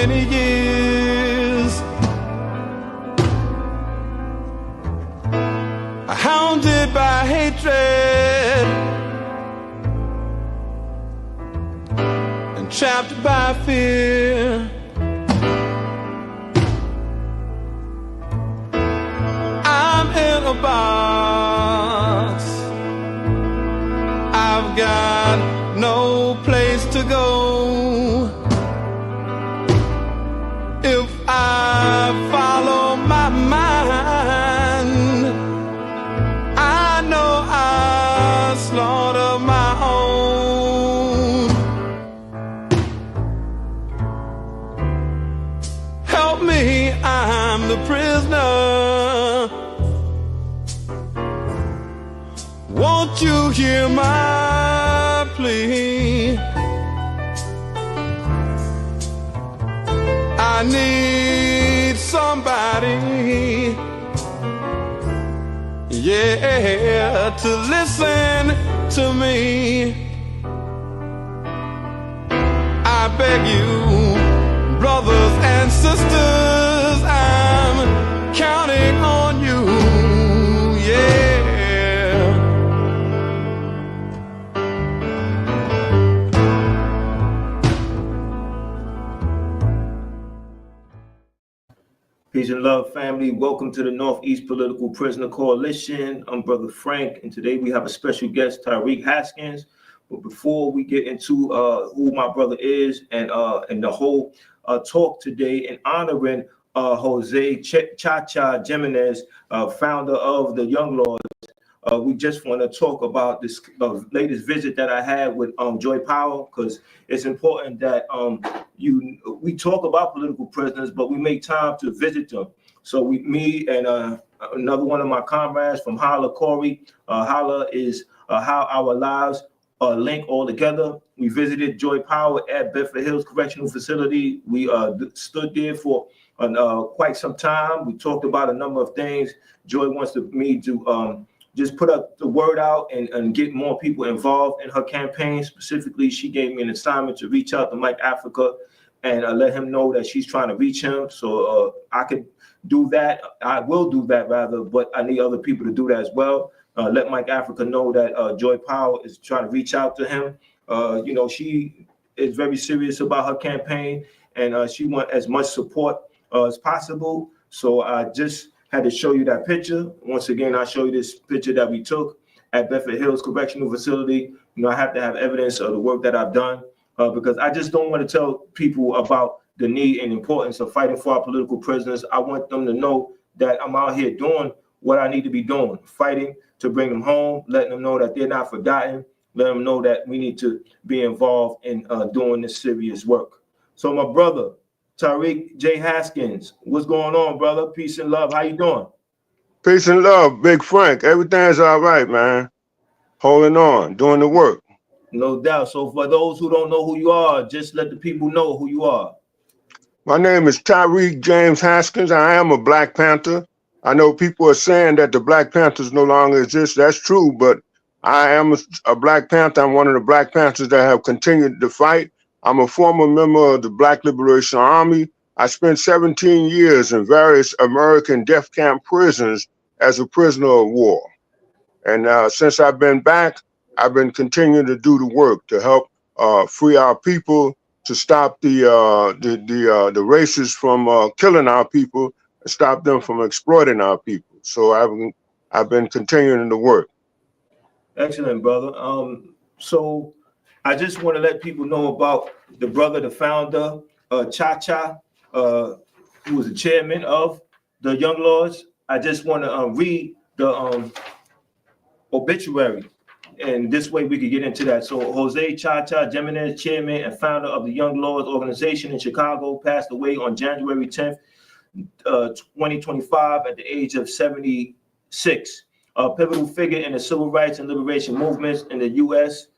many years, hounded by hatred and trapped by fear. I'm in a box, I've got no place to go. If I follow my mind, I know I slaughter my own. Help me, I'm the prisoner. Won't you hear my plea? I need somebody, yeah, to listen to me. I beg you, brothers and sisters, I'm counting on you, yeah. Peace and love, family. Welcome to the Northeast Political Prisoner Coalition. I'm Brother Frank, and today we have a special guest, Tariq Haskins. But before we get into who my brother is and the whole talk today in honoring Jose Cha-Cha Jimenez, founder of the Young Lords, we just want to talk about this latest visit that I had with Joy Powell, because it's important that we talk about political prisoners, but we make time to visit them. So me and another one of my comrades from Holla, Corey, Holla is How Our Lives Link All Together. We visited Joy Powell at Bedford Hills Correctional Facility. We stood there for quite some time. We talked about a number of things. Joy wants me to just put up the word out and get more people involved in her campaign. Specifically, she gave me an assignment to reach out to Mike Africa and let him know that she's trying to reach him. So I could do that. I will do that rather, but I need other people to do that as well. Let Mike Africa know that Joy Powell is trying to reach out to him. She is very serious about her campaign, and she wants as much support as possible. So I just had to show you that picture. Once again, I'll show you this picture that we took at Bedford Hills Correctional Facility. I have to have evidence of the work that I've done because I just don't want to tell people about the need and importance of fighting for our political prisoners. I want them to know that I'm out here doing what I need to be doing, fighting to bring them home, letting them know that they're not forgotten, letting them know that we need to be involved in doing this serious work. So my brother, Tariq J. Haskins, what's going on, brother? Peace and love. How you doing? Peace and love, Big Frank. Everything's all right, man. Holding on, doing the work. No doubt. So for those who don't know who you are, just let the people know who you are. My name is Tariq James Haskins. I am a Black Panther. I know people are saying that the Black Panthers no longer exist. That's true, but I am a Black Panther. I'm one of the Black Panthers that have continued to fight. I'm a former member of the Black Liberation Army. I spent 17 years in various American death camp prisons as a prisoner of war. And since I've been back, I've been continuing to do the work to help free our people, to stop the racists from killing our people, and stop them from exploiting our people. So I've been continuing the work. Excellent, brother. So I just want to let people know about the brother, the founder, Cha-Cha, who was the chairman of the Young Lords. I just want to read the obituary, and this way we could get into that. So Jose Cha-Cha Jimenez, chairman and founder of the Young Lords organization in Chicago, passed away on January 10th, 2025 at the age of 76. A pivotal figure in the civil rights and liberation movements in the U.S.,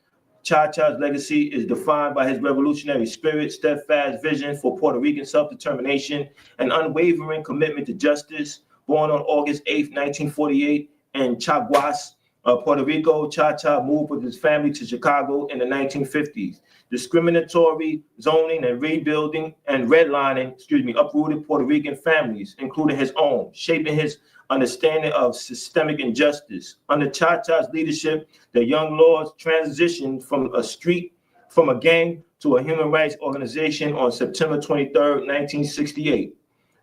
Cha-Cha's legacy is defined by his revolutionary spirit, steadfast vision for Puerto Rican self-determination, and unwavering commitment to justice. Born on August 8, 1948 in Chaguas, Puerto Rico, Cha-Cha moved with his family to Chicago in the 1950s. Discriminatory zoning and rebuilding and redlining, uprooted Puerto Rican families, including his own, shaping his understanding of systemic injustice. Under Cha-Cha's leadership, the Young Lords transitioned from a gang to a human rights organization on September 23rd, 1968.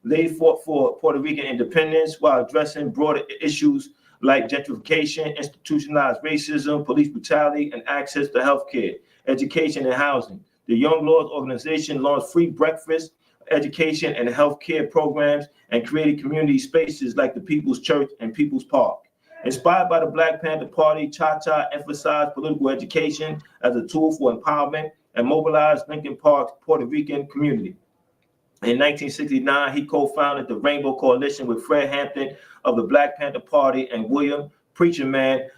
They fought for Puerto Rican independence while addressing broader issues like gentrification, institutionalized racism, police brutality, and access to healthcare, education, and housing. The Young Lords organization launched free breakfast, education, and healthcare programs and created community spaces like the People's Church and People's Park. Inspired by the Black Panther Party, Cha-Cha emphasized political education as a tool for empowerment and mobilized Lincoln Park's Puerto Rican community. In 1969, he co-founded the Rainbow Coalition with Fred Hampton of the Black Panther Party and William Preacher Man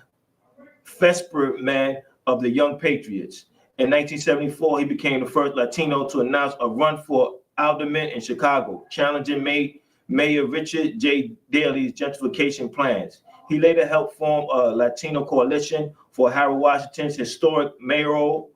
Fesperman of the Young Patriots. In 1974, he became the first Latino to announce a run for alderman in Chicago, challenging Mayor Richard J. Daley's gentrification plans. He later helped form a Latino coalition for Harold Washington's historic mayoral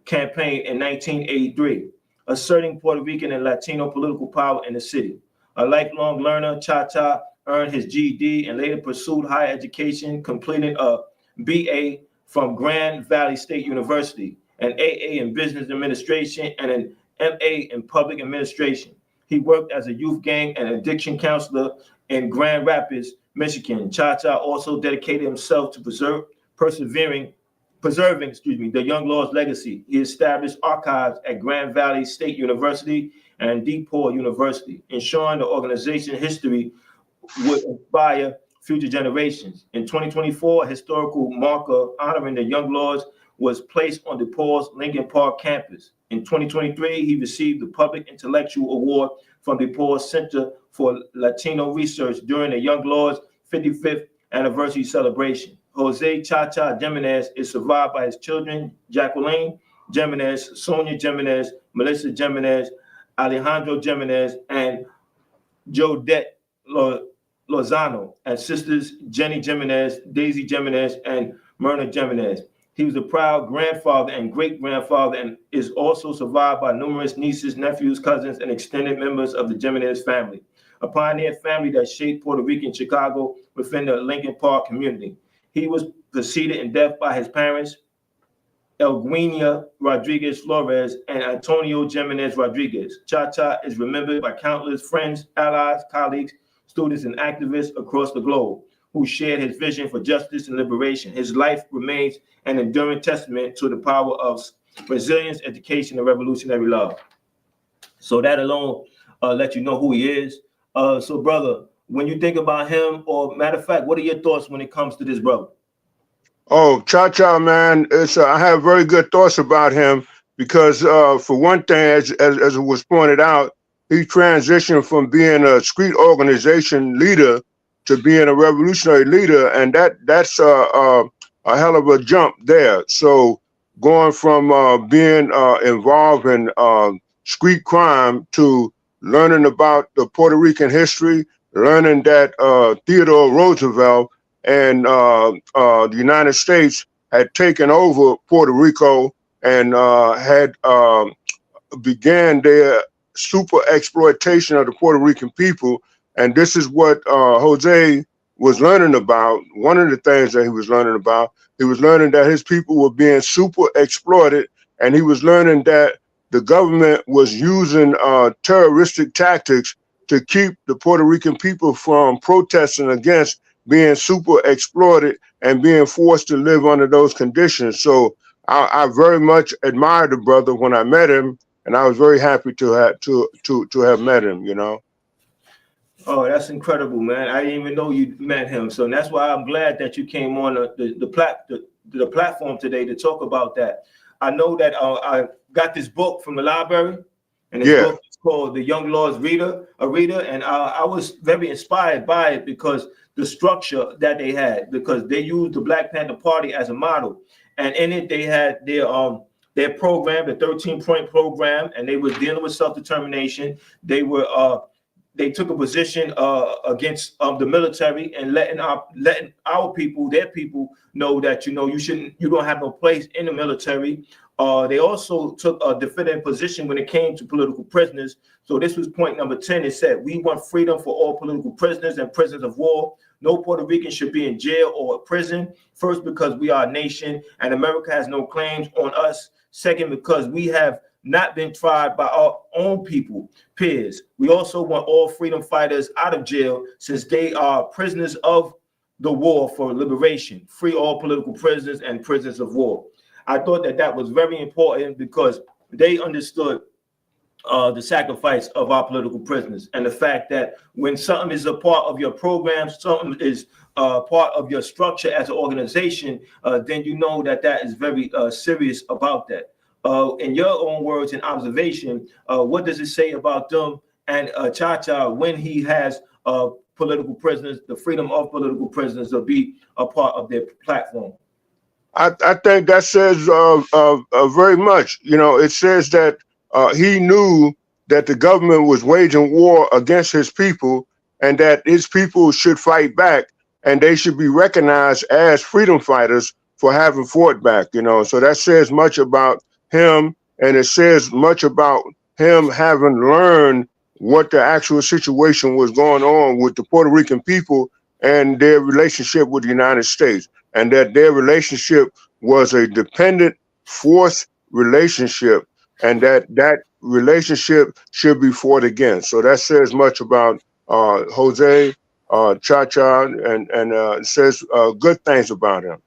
campaign in 1983, asserting Puerto Rican and Latino political power in the city. A lifelong learner, Cha-Cha earned his GED and later pursued higher education, completing a BA from Grand Valley State University, an AA in business administration, and an MA in public administration. He worked as a youth gang and addiction counselor in Grand Rapids, Michigan. Cha-Cha also dedicated himself to preserving the Young Lords legacy. He established archives at Grand Valley State University and DePaul University, ensuring the organization's history would inspire future generations. In 2024, a historical marker honoring the Young Lords was placed on DePaul's Lincoln Park campus. In 2023, he received the Public Intellectual Award from DePaul Center for Latino Research during the Young Lords 55th anniversary celebration. Jose Cha-Cha Jimenez is survived by his children, Jacqueline Jimenez, Sonia Jimenez, Melissa Jimenez, Alejandro Jimenez, and Jodette Lozano, and sisters Jenny Jimenez, Daisy Jimenez, and Myrna Jimenez. He was a proud grandfather and great-grandfather and is also survived by numerous nieces, nephews, cousins, and extended members of the Jimenez family, a pioneer family that shaped Puerto Rican Chicago within the Lincoln Park community. He was preceded in death by his parents, Elguina Rodriguez Flores and Antonio Jimenez Rodriguez. Cha-Cha is remembered by countless friends, allies, colleagues, students, and activists across the globe who shared his vision for justice and liberation. His life remains an enduring testament to the power of resilience, education, and revolutionary love. So that alone let you know who he is. So, brother, when you think about him, or matter of fact, what are your thoughts when it comes to this brother? Oh, Cha-Cha, man, I have very good thoughts about him because, for one thing, as it was pointed out, he transitioned from being a street organization leader to being a revolutionary leader, and that's a hell of a jump there. So going from being involved in street crime to learning about the Puerto Rican history, learning that Theodore Roosevelt and the United States had taken over Puerto Rico and had began their super exploitation of the Puerto Rican people. And this is what Jose was learning about. One of the things that he was learning about, he was learning that his people were being super exploited, and he was learning that the government was using terroristic tactics to keep the Puerto Rican people from protesting against being super exploited and being forced to live under those conditions. So I very much admired the brother when I met him, and I was very happy to have met him, you know. Oh, that's incredible, man. I didn't even know you met him. So that's why I'm glad that you came on the platform today to talk about that. I know that I got this book from the library, and this book is called The Young Lords Reader, and I was very inspired by it because the structure that they had, because they used the Black Panther Party as a model. And in it, they had their program, the 13-point program, and they were dealing with self-determination. They were they took a position against the military and letting our people, their people, know that you don't have no place in the military. They also took a definitive position when it came to political prisoners. So this was point number 10. It said, we want freedom for all political prisoners and prisoners of war. No Puerto Rican should be in jail or prison. First, because we are a nation and America has no claims on us. Second, because we have not been tried by our own people, peers. We also want all freedom fighters out of jail since they are prisoners of the war for liberation. Free all political prisoners and prisoners of war. I thought that was very important because they understood the sacrifice of our political prisoners and the fact that when something is a part of your program, something is part of your structure as an organization, then you know that is very serious about that. In your own words and observation, what does it say about them and Cha-Cha when he has political prisoners, the freedom of political prisoners to be a part of their platform? I think that says very much. It says that he knew that the government was waging war against his people and that his people should fight back and they should be recognized as freedom fighters for having fought back, So that says much about him, and it says much about him having learned what the actual situation was going on with the Puerto Rican people and their relationship with the United States, and that their relationship was a dependent force relationship, and that relationship should be fought against. So that says much about Jose, Cha-Cha, and says good things about him.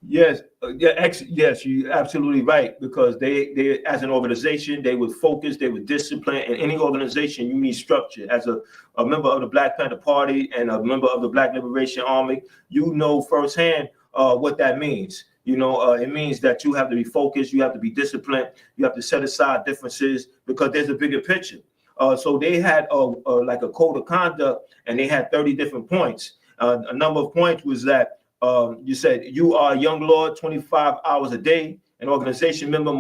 Yes, yes, you're absolutely right, because they as an organization, they would focus, they would discipline. In any organization, you need structure. As a member of the Black Panther Party and a member of the Black Liberation Army, you know firsthand what that means. It means that you have to be focused, you have to be disciplined, you have to set aside differences because there's a bigger picture. So they had like a code of conduct, and they had 30 different points. A number of points was that you said you are a young lord 25 hours a day. An organization member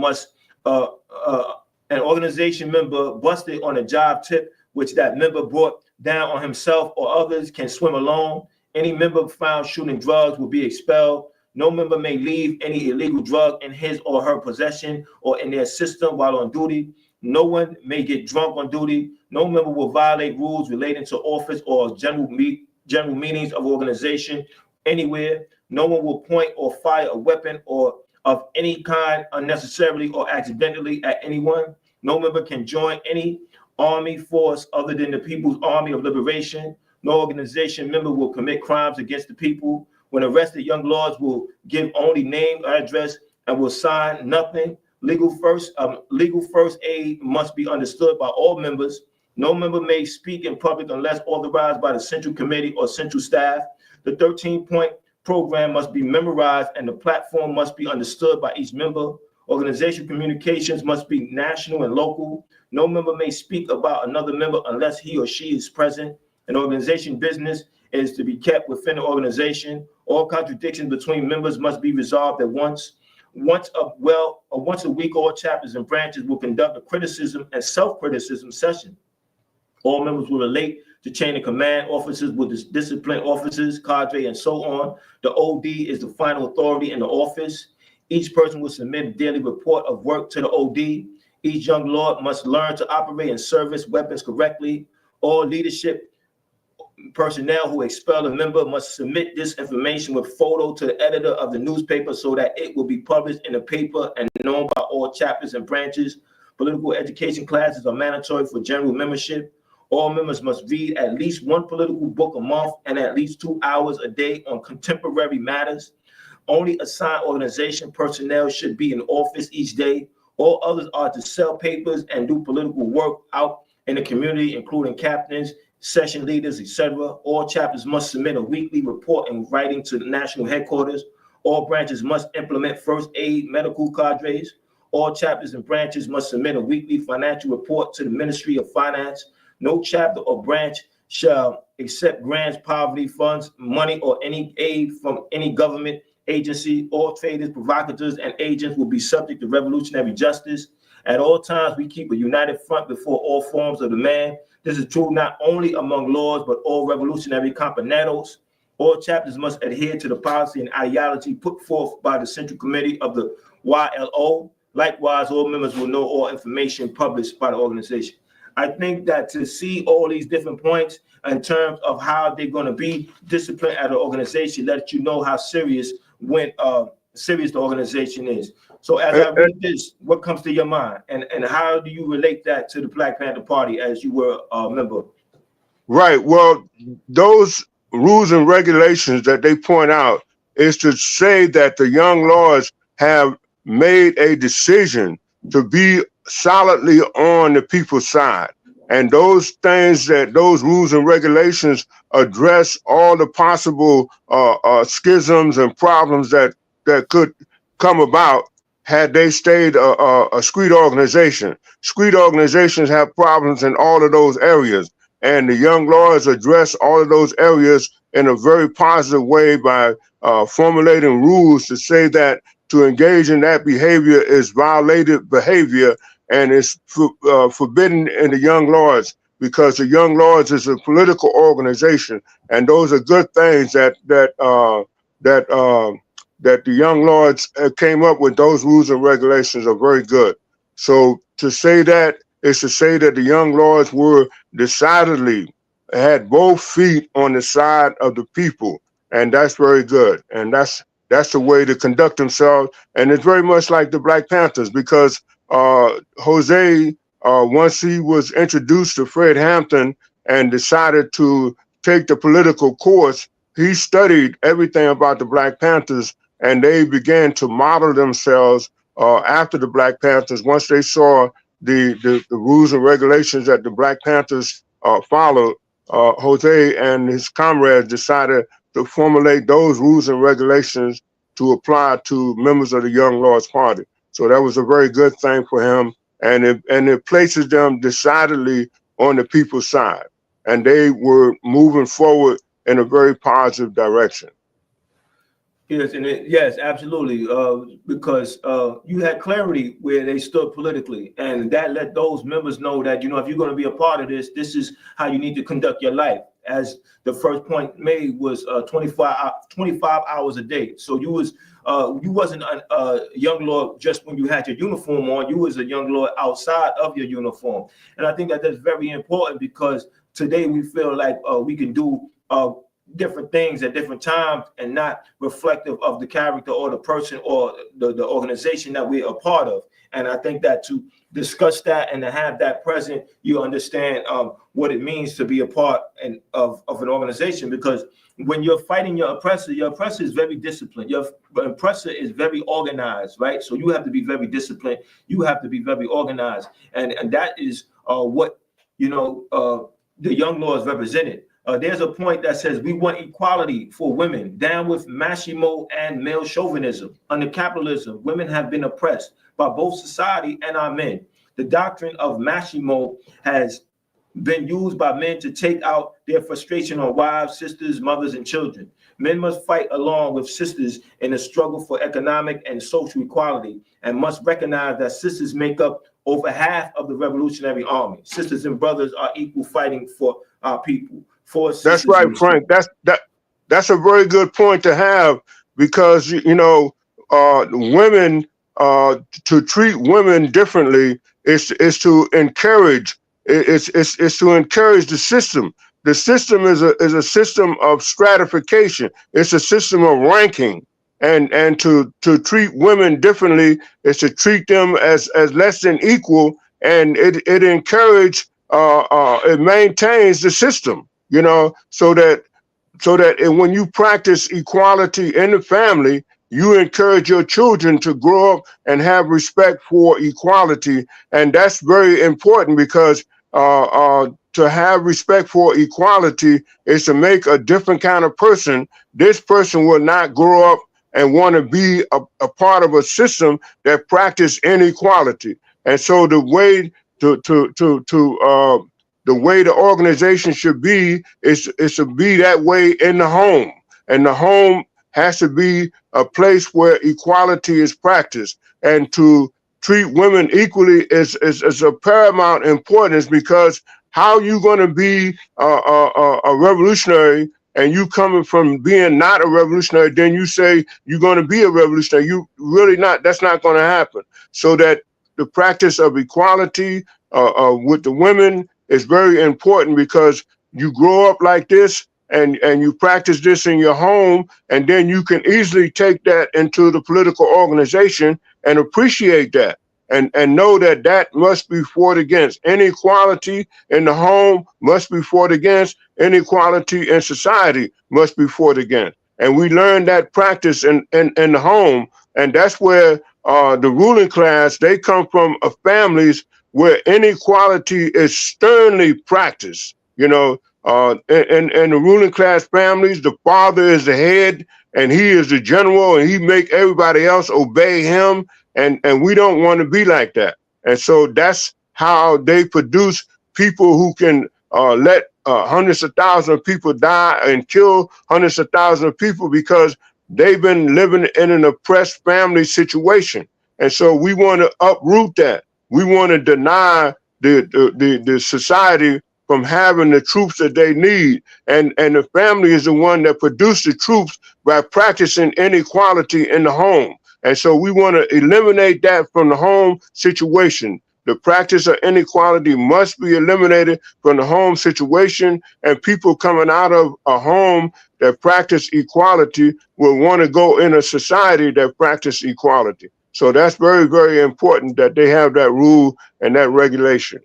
busted on a job tip, which that member brought down on himself or others, can swim alone. Any member found shooting drugs will be expelled. No member may leave any illegal drug in his or her possession or in their system while on duty. No one may get drunk on duty. No member will violate rules relating to office or general meetings of organization anywhere. No one will point or fire a weapon or of any kind unnecessarily or accidentally at anyone. No member can join any army force other than the People's Army of Liberation. No organization member will commit crimes against the people. When arrested, young lords will give only name, address, and will sign nothing. Legal first aid must be understood by all members. No member may speak in public unless authorized by the Central Committee or Central Staff. The 13-point program must be memorized and the platform must be understood by each member. Organization communications must be national and local. No member may speak about another member unless he or she is present. An organization business is to be kept within the organization. All contradictions between members must be resolved at once. Once a week, all chapters and branches will conduct a criticism and self-criticism session. All members will relate to chain of command. Officers will discipline officers, cadre, and so on. The OD is the final authority in the office. Each person will submit a daily report of work to the OD. Each young lord must learn to operate and service weapons correctly. All leadership personnel who expel a member must submit this information with photo to the editor of the newspaper so that it will be published in the paper and known by all chapters and branches. Political education classes are mandatory for general membership. All members must read at least one political book a month and at least 2 hours a day on contemporary matters. Only assigned organization personnel should be in office each day. All others are to sell papers and do political work out in the community, including captains, session leaders, etc. All chapters must submit a weekly report in writing to the national headquarters. All branches must implement first aid medical cadres. All chapters and branches must submit a weekly financial report to the Ministry of Finance. No chapter or branch shall accept grants, poverty funds, money, or any aid from any government agency. All traders, provocateurs, and agents will be subject to revolutionary justice. At all times, we keep a united front before all forms of demand. This is true not only among lords, but all revolutionary camponeros. All chapters must adhere to the policy and ideology put forth by the Central Committee of the YLO. Likewise, all members will know all information published by the organization. I think that to see all these different points in terms of how they're going to be disciplined at an organization, let you know how serious serious the organization is. So as I read this, what comes to your mind, and how do you relate that to the Black Panther Party as you were a member? Right. Well, those rules and regulations that they point out is to say that the young lords have made a decision to be solidly on the people's side. And those things, that those rules and regulations address all the possible schisms and problems that could come about had they stayed a street organization. Street organizations have problems in all of those areas. And the young lords address all of those areas in a very positive way by formulating rules to say that to engage in that behavior is violated behavior and it's forbidden in the Young Lords, because the Young Lords is a political organization, and those are good things that the Young Lords came up with. Those rules and regulations are very good. So to say that is to say that the Young Lords were decidedly had both feet on the side of the people, and that's very good. And that's the way to conduct themselves. And it's very much like the Black Panthers, because Jose, once he was introduced to Fred Hampton and decided to take the political course, he studied everything about the Black Panthers, and they began to model themselves after the Black Panthers. Once they saw the rules and regulations that the Black Panthers followed, Jose and his comrades decided to formulate those rules and regulations to apply to members of the Young Lords Party. So that was a very good thing for him, and it places them decidedly on the people's side, and they were moving forward in a very positive direction. Yes, and yes, absolutely, because you had clarity where they stood politically, and that let those members know that, you know, if you're going to be a part of this, this is how you need to conduct your life. As the first point made was 25 hours a day. So you wasn't a young lord just when you had your uniform on. You was a young lord outside of your uniform, and I think that that's very important, because today we feel like we can do different things at different times and not reflective of the character or the person or the organization that we're a part of. And I think that to discuss that and to have that present, you understand what it means to be a part of an organization. Because when you're fighting your oppressor is very disciplined. Your oppressor is very organized, right? So you have to be very disciplined. You have to be very organized. And that is what, you know, the Young Lords represented. There's a point that says we want equality for women, down with machismo and male chauvinism. Under capitalism, women have been oppressed by both society and our men. The doctrine of machismo has been used by men to take out their frustration on wives, sisters, mothers, and children. Men must fight along with sisters in the struggle for economic and social equality, and must recognize that sisters make up over half of the Revolutionary Army. Sisters and brothers are equal, fighting for our people. That's right, Frank. That's a very good point to have, because, you know, women, to treat women differently is to encourage. It's to encourage the system. The system is a system of stratification. It's a system of ranking, and to treat women differently is to treat them as less than equal, and it maintains the system. You know, so that when you practice equality in the family, you encourage your children to grow up and have respect for equality. And that's very important, because to have respect for equality is to make a different kind of person. This person will not grow up and want to be a part of a system that practice inequality. And so the way the way the organization should be is to be that way in the home. And the home has to be a place where equality is practiced. And to treat women equally is of paramount importance, because how are you going to be a revolutionary and you coming from being not a revolutionary, then you say you're going to be a revolutionary? You really not. That's not going to happen. So that the practice of equality with the women is very important, because you grow up like this and you practice this in your home, and then you can easily take that into the political organization and appreciate that. And know that that must be fought against. Inequality in the home must be fought against. Inequality in society must be fought against. And we learn that practice in the home. And that's where the ruling class, they come from families where inequality is sternly practiced. You know, in the ruling class families, the father is the head and he is the general, and he make everybody else obey him. And we don't want to be like that. And so that's how they produce people who can let hundreds of thousands of people die and kill hundreds of thousands of people, because they've been living in an oppressed family situation. And so we want to uproot that. We want to deny the society from having the troops that they need. And the family is the one that produced the troops by practicing inequality in the home. And so we want to eliminate that from the home situation. The practice of inequality must be eliminated from the home situation, and people coming out of a home that practice equality will want to go in a society that practice equality. So that's very, very important that they have that rule and that regulation.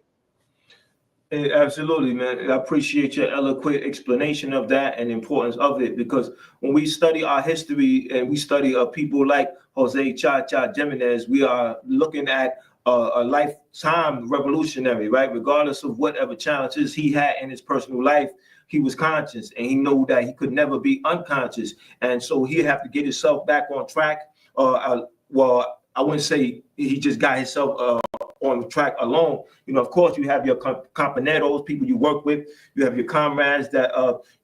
Absolutely, man. I appreciate your eloquent explanation of that and the importance of it, because when we study our history and we study people like Jose Cha-Cha Jimenez, we are looking at a lifetime revolutionary, right? Regardless of whatever challenges he had in his personal life, he was conscious, and he knew that he could never be unconscious. And so he'd have to get himself back on track. Well, I wouldn't say he just got himself on track alone. You know, of course, you have your compañeros, people you work with. You have your comrades that,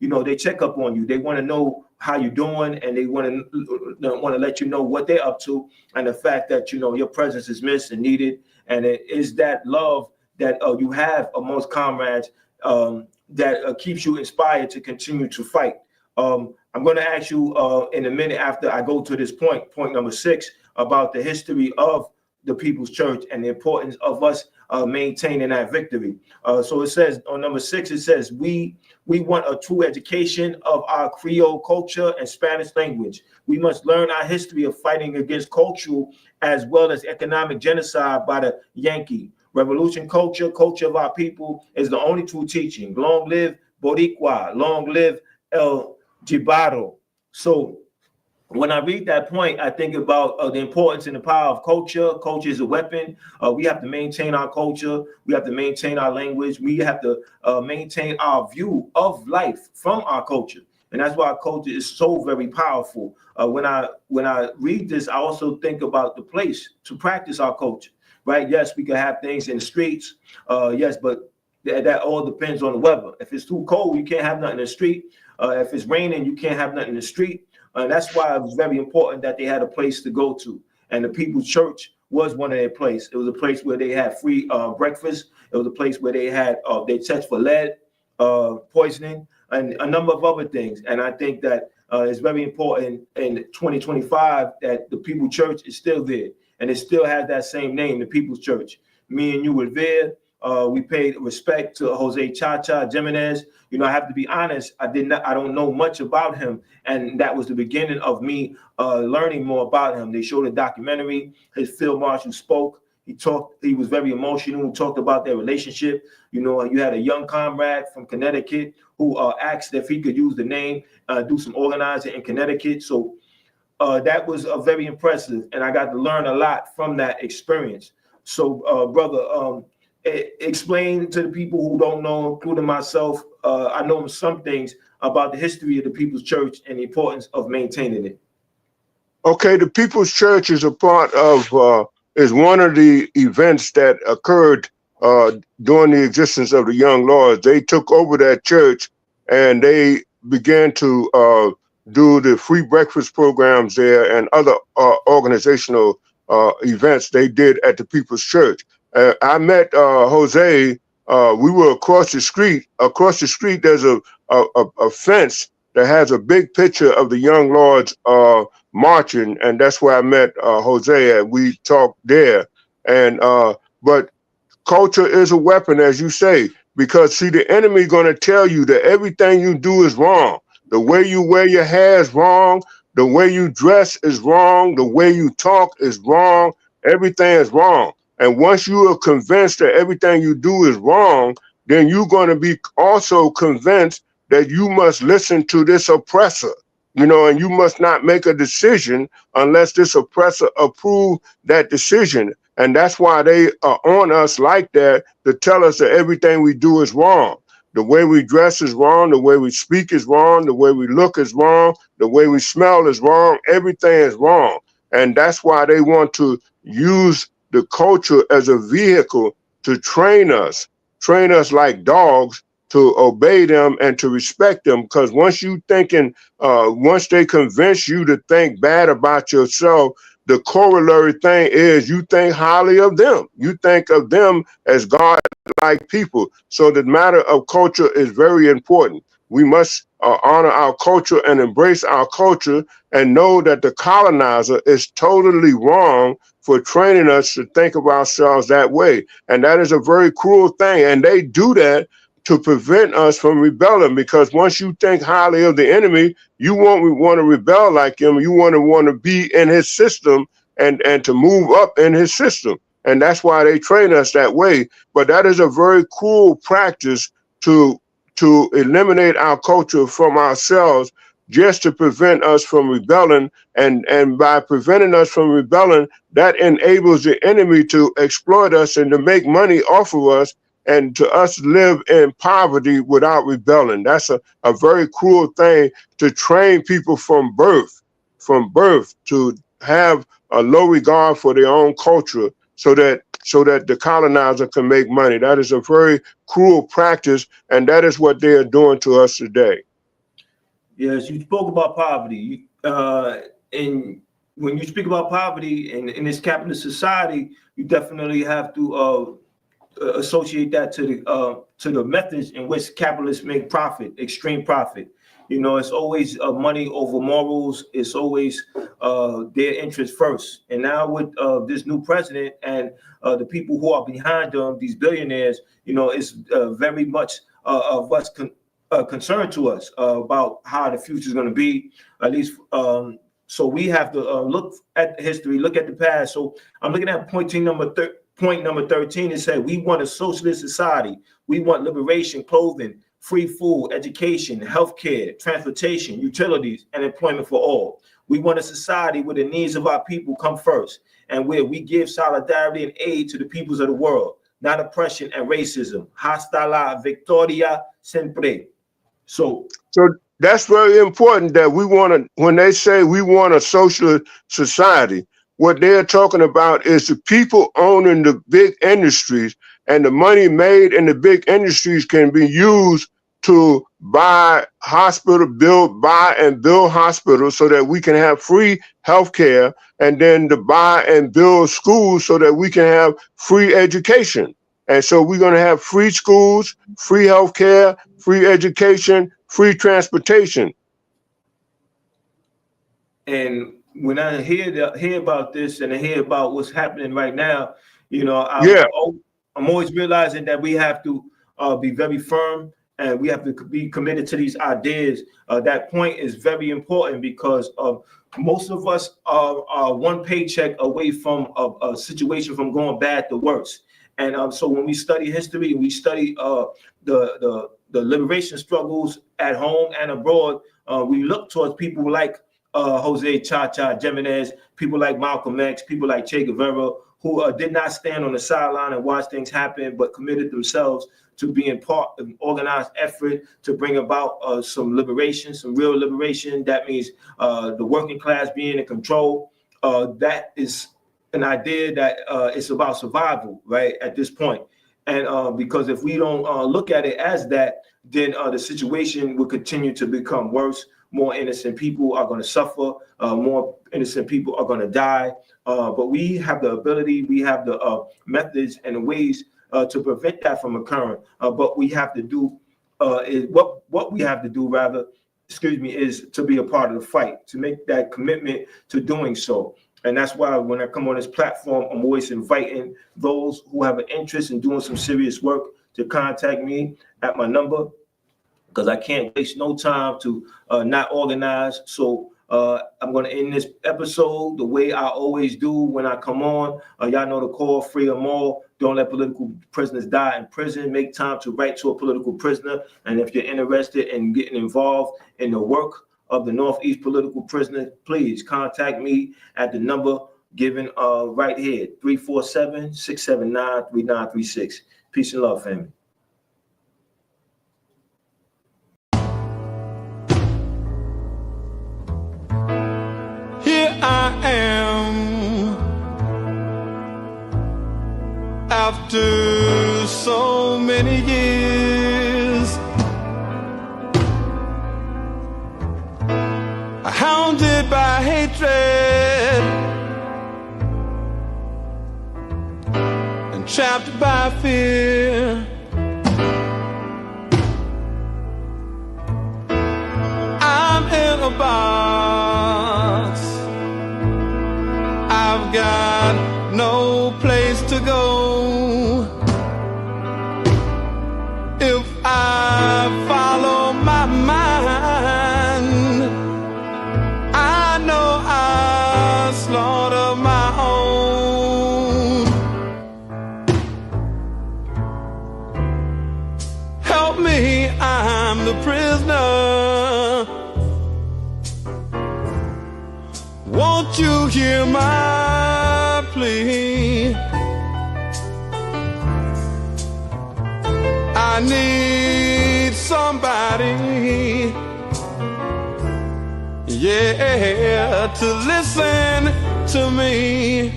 you know, they check up on you. They want to know how you're doing, and they want to let you know what they're up to, and the fact that, you know, your presence is missed and needed. And it is that love that you have amongst comrades that keeps you inspired to continue to fight. I'm going to ask you in a minute, after I go to this point number 6, about the history of the People's Church and the importance of us maintaining that victory. So it says on number 6, it says, we want a true education of our Creole culture and Spanish language. We must learn our history of fighting against cultural as well as economic genocide by the Yankee. Revolution culture of our people is the only true teaching. Long live Boricua, long live El Jibaro. So when I read that point, I think about the importance and the power of culture. Culture is a weapon. We have to maintain our culture. We have to maintain our language. We have to maintain our view of life from our culture. And that's why our culture is so very powerful. When I read this, I also think about the place to practice our culture, right? Yes, we can have things in the streets. Yes, but that all depends on the weather. If it's too cold, you can't have nothing in the street. If it's raining, you can't have nothing in the street. That's why it was very important that they had a place to go to. And the People's Church was one of their places. It was a place where they had free breakfast. It was a place where they had they test for lead, poisoning, and a number of other things. And I think that it's very important in 2025 that the People's Church is still there. And it still has that same name, the People's Church. Me and you were there. We paid respect to Jose Cha-Cha Jimenez. You know, I have to be honest, I don't know much about him. And that was the beginning of me learning more about him. They showed a documentary. His field marshal spoke. He was very emotional. He talked about their relationship. You know, you had a young comrade from Connecticut who asked if he could use the name, do some organizing in Connecticut. So that was very impressive. And I got to learn a lot from that experience. So, brother, explain to the people who don't know, including myself, I know some things about the history of the People's Church and the importance of maintaining it. Okay, the People's Church is a part of, is one of the events that occurred during the existence of the Young Lords. They took over that church and they began to do the free breakfast programs there and other organizational events they did at the People's Church. I met Jose we were across the street. Across the street, there's a fence that has a big picture of the Young Lords marching, and that's where I met Jose, and we talked there. And but culture is a weapon, as you say, because see, the enemy going to tell you that everything you do is wrong. The way you wear your hair is wrong. The way you dress is wrong. The way you talk is wrong. Everything is wrong. And once you are convinced that everything you do is wrong, then you're going to be also convinced that you must listen to this oppressor, you know, and you must not make a decision unless this oppressor approve that decision. And that's why they are on us like that, to tell us that everything we do is wrong. The way we dress is wrong. The way we speak is wrong. The way we look is wrong. The way we smell is wrong. Everything is wrong. And that's why they want to use the culture as a vehicle to train us like dogs, to obey them and to respect them. Because once once they convince you to think bad about yourself, the corollary thing is you think highly of them. You think of them as God-like people. So the matter of culture is very important. We must honor our culture and embrace our culture, and know that the colonizer is totally wrong for training us to think of ourselves that way. And that is a very cruel thing. And they do that to prevent us from rebelling, because once you think highly of the enemy, you won't want to rebel like him. You want to be in his system and to move up in his system. And that's why they train us that way. But that is a very cruel practice to eliminate our culture from ourselves, just to prevent us from rebelling. And by preventing us from rebelling, that enables the enemy to exploit us and to make money off of us, and to us live in poverty without rebelling. That's a very cruel thing, to train people from birth to have a low regard for their own culture, so that the colonizer can make money. That is a very cruel practice, and that is what they are doing to us today. Yes, you spoke about poverty. And when you speak about poverty in this capitalist society, you definitely have to associate that to the methods in which capitalists make profit, extreme profit. You know, it's always money over morals. It's always their interest first. And now with this new president and the people who are behind them, these billionaires, you know, it's very much of what's concerned to us about how the future is going to be, at least. So we have to look at history, look at the past. So I'm looking at point number 13. It said we want a socialist society. We want liberation, clothing, free food, education, healthcare, transportation, utilities, and employment for all. We want a society where the needs of our people come first, and where we give solidarity and aid to the peoples of the world, not oppression and racism. Hasta la victoria siempre. So that's very important, that we want to, when they say we want a socialist society, what they're talking about is the people owning the big industries, and the money made in the big industries can be used to buy and build hospitals, so that we can have free health care, and then to buy and build schools so that we can have free education. And so we're going to have free schools, free health care, free education, free transportation. And when I hear about this, and I hear about what's happening right now, you know, I'm always realizing that we have to be very firm, and we have to be committed to these ideas. That point is very important, because most of us are one paycheck away from a situation from going bad to worse. And so when we study history, we study the liberation struggles at home and abroad, we look towards people like Jose Chacha Jimenez, people like Malcolm X, people like Che Guevara, who did not stand on the sideline and watch things happen, but committed themselves to being part of an organized effort to bring about some liberation, some real liberation. That means the working class being in control. That is an idea that it's about survival, right, at this point. And because if we don't look at it as that, then the situation will continue to become worse. More innocent people are going to suffer. More innocent people are going to die. But we have the ability, we have the methods and the ways to prevent that from occurring. But we have to do is what we have to do rather, is to be a part of the fight, to make that commitment to doing so. And that's why when I come on this platform, I'm always inviting those who have an interest in doing some serious work to contact me at my number, because I can't waste no time to not organize. So I'm going to end this episode the way I always do when I come on. Y'all know the call, free them all. Don't let political prisoners die in prison. Make time to write to a political prisoner. And if you're interested in getting involved in the work of the Northeast political prisoner, please contact me at the number given right here, 347-679-3936. Peace and love, family. Here I am, after so many years, hounded by hatred and trapped by fear. I'm in a box, I've got no place to go. If I follow my mind, I know I slaughter my own. Help me, I'm the prisoner. Won't you hear my plea? I need somebody, yeah, to listen to me.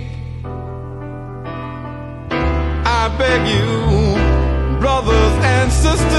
I beg you, brothers and sisters,